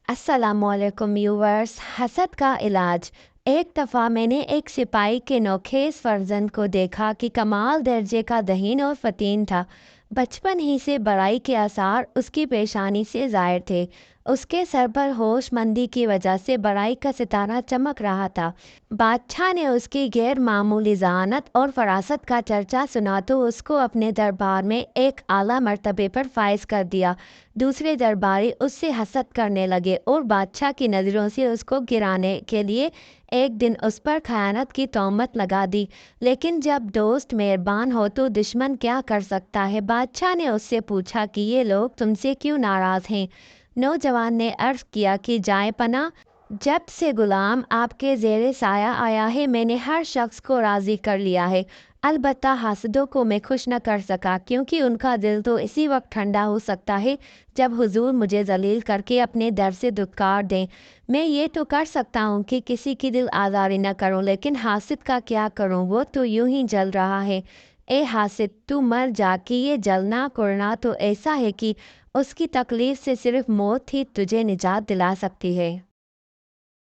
अस्सलामुअलैकुम व्यूवर्स। हसद का इलाज। एक दफ़ा मैंने एक सिपाही के नोखेस फर्जंद को देखा कि कमाल दर्जे का दहीन और फतीन था। बचपन ही से बड़ाई के आसार उसकी पेशानी से ज़ाहिर थे। उसके सर पर होशमंदी की वजह से बड़ाई का सितारा चमक रहा था। बादशाह ने उसकी गैर मामूली जहानत और फरासत का चर्चा सुना तो उसको अपने दरबार में एक आला मर्तबे पर फाइज कर दिया। दूसरे दरबारी उससे हसद करने लगे और बादशाह की नज़रों से उसको गिराने के लिए एक दिन उस पर खयानत की तोहमत लगा दी। लेकिन जब दोस्त मेहरबान हो तो दुश्मन क्या कर सकता है। बादशाह ने उससे पूछा कि ये लोग तुमसे क्यों नाराज़ हैं। नौजवान ने अर्ज़ किया कि जाए पना, जब से गुलाम आपके ज़ेरे साया आया है मैंने हर शख्स को राज़ी कर लिया है। अलबत्ता हासदों को मैं खुश न कर सका क्योंकि उनका दिल तो इसी वक्त ठंडा हो सकता है जब हुजूर मुझे जलील करके अपने दर से दुत्कार दें। मैं ये तो कर सकता हूँ कि किसी की दिल आज़ारी न करूँ, लेकिन हासिद का क्या करूँ, वो तो यूं ही जल रहा है। ए हासिद, तू मर जा कि ये जलना कुड़ना तो ऐसा है कि उसकी तकलीफ से सिर्फ मौत ही तुझे निजात दिला सकती है।